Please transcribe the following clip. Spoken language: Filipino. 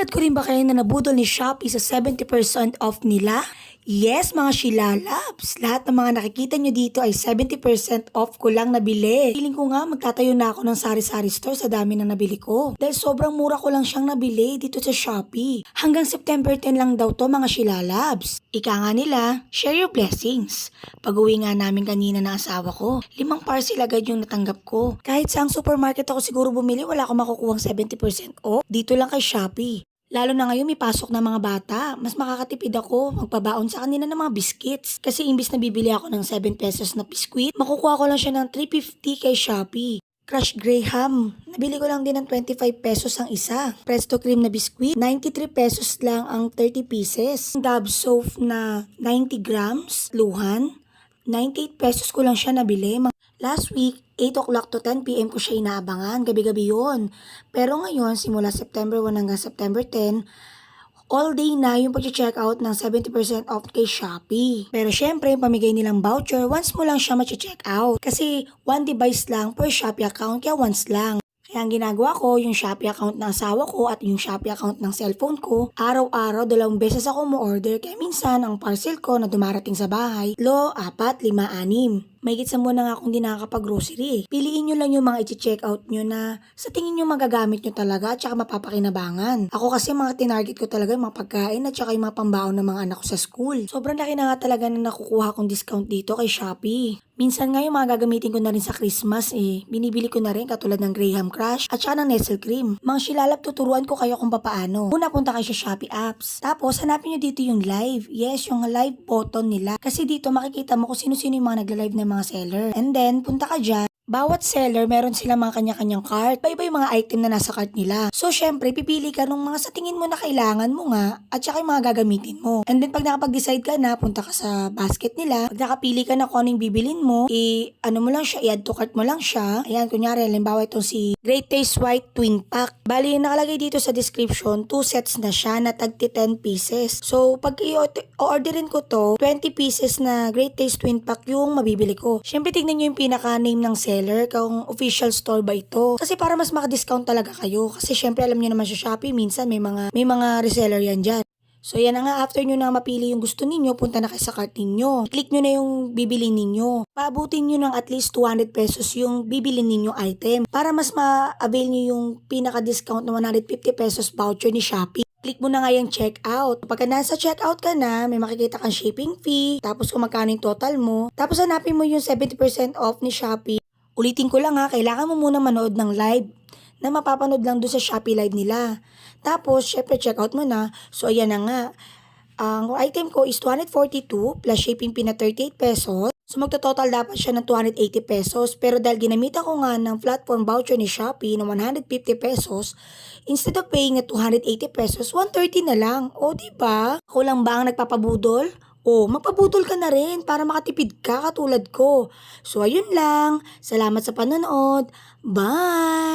Katulad ko rin ba kayo na nabudol ni Shopee sa 70% off nila? Yes, mga Shilalabs. Lahat ng mga nakikita nyo dito ay 70% off ko lang nabili. Feeling ko nga magtatayo na ako ng sari-sari store sa dami na nabili ko. Dahil sobrang mura ko lang siyang nabili dito sa Shopee. Hanggang September 10 lang daw to mga Shilalabs. Ika nga nila, share your blessings. Pag-uwi nga namin kanina ng asawa ko, 5 parcel agad yung natanggap ko. Kahit sa supermarket ako siguro bumili, wala akong makukuhang 70% off. Dito lang kay Shopee. Lalo na ngayon may pasok na mga bata, mas makakatipid ako magpabaon sa kanila ng mga biscuits. Kasi imbis na bibili ako ng 7 pesos na biscuit, makukuha ko lang siya ng 350 kay Shopee. Crush Graham, nabili ko lang din ng 25 pesos ang isa. Presto cream na biscuit, 93 pesos lang ang 30 pieces. Dove soap na 90 grams, luhan, 98 pesos ko lang siya nabili. Last week, 8 o'clock to 10 p.m. ko siya inaabangan. Gabi-gabi yun. Pero ngayon, simula September 1 hanggang September 10, all day na yung pag-check out ng 70% off kay Shopee. Pero syempre, pamigay nilang voucher, once mo lang siya ma-check out. Kasi 1 device lang per Shopee account, kaya once lang. Kaya ang ginagawa ko, yung Shopee account ng asawa ko at yung Shopee account ng cellphone ko, araw-araw 2 beses ako mo-order. Kaya minsan, ang parcel ko na dumarating sa bahay, 4, 4, 5, 6. May sa muna nga akong di nakakapag-grocery eh. Piliin nyo lang yung mga i-check out nyo na sa tingin nyo magagamit nyo talaga at saka mapapakinabangan. Ako kasi mga tinarget ko talaga yung mga pagkain at saka yung mga pambaon ng mga anak ko sa school. Sobrang laki na nga talaga na nakukuha kong discount dito kay Shopee. Minsan nga yung mga gagamitin ko na rin sa Christmas eh. Binibili ko na rin katulad ng Graham Crush at saka ng Nestle Cream. Mga Shilalab, tuturuan ko kayo kung papaano. Una, punta kayo sa Shopee apps. Tapos, hanapin nyo dito yung live. Yes, yung live button nila. Kasi dito makikita mo kung sino-sino yung mga nagla-live na mga seller. And then, punta ka dyan. Bawat seller, meron sila mga kanya-kanyang cart. Iba-iba yung mga item na nasa cart nila. So, syempre, pipili ka nung mga sa tingin mo na kailangan mo nga at saka yung mga gagamitin mo. And then, pag nakapag-decide ka na, punta ka sa basket nila. Pag nakapili ka na kung anong bibilin mo, ano mo lang siya, i-add to cart mo lang siya. Ayan, kunyari, halimbawa itong si Great Taste White Twin Pack. Bali, nakalagay dito sa description, 2 sets na siya na tag 10 pieces. So, pag i-orderin ko to, 20 pieces na Great Taste Twin Pack yung mabibili ko. Syempre, tignan nyo yung pinaka-name ng seller kung official store ba ito. Kasi para mas maka-discount talaga kayo. Kasi syempre alam niyo naman sa Shopee, minsan may mga reseller yan dyan. So yan na nga, after nyo na mapili yung gusto ninyo, punta na kayo sa cart ninyo. Click nyo na yung bibili ninyo. Paabutin nyo ng at least 200 pesos yung bibili ninyong item. Para mas ma-avail nyo yung pinaka-discount na 150 pesos voucher ni Shopee. Click mo na nga yung checkout. Pagka nasa checkout ka na, may makikita kang shipping fee, tapos kung magkano yung total mo, tapos hanapin mo yung 70% off ni Shopee. Ulitin ko lang ha, kailangan mo muna manood ng live na mapapanood lang doon sa Shopee Live nila. Tapos, syempre, check out mo na. So, ayan na nga. Ang item ko is 242 plus shipping fee na 38 pesos. So, magtototal dapat siya ng 280 pesos. Pero dahil ginamitan ko nga ng platform voucher ni Shopee na 150 pesos, instead of paying na 280 pesos, 130 na lang. O, diba? Ako lang ba ang nagpapabudol? O, magpabudol ka na rin para makatipid ka katulad ko. So, ayun lang. Salamat sa panonood. Bye!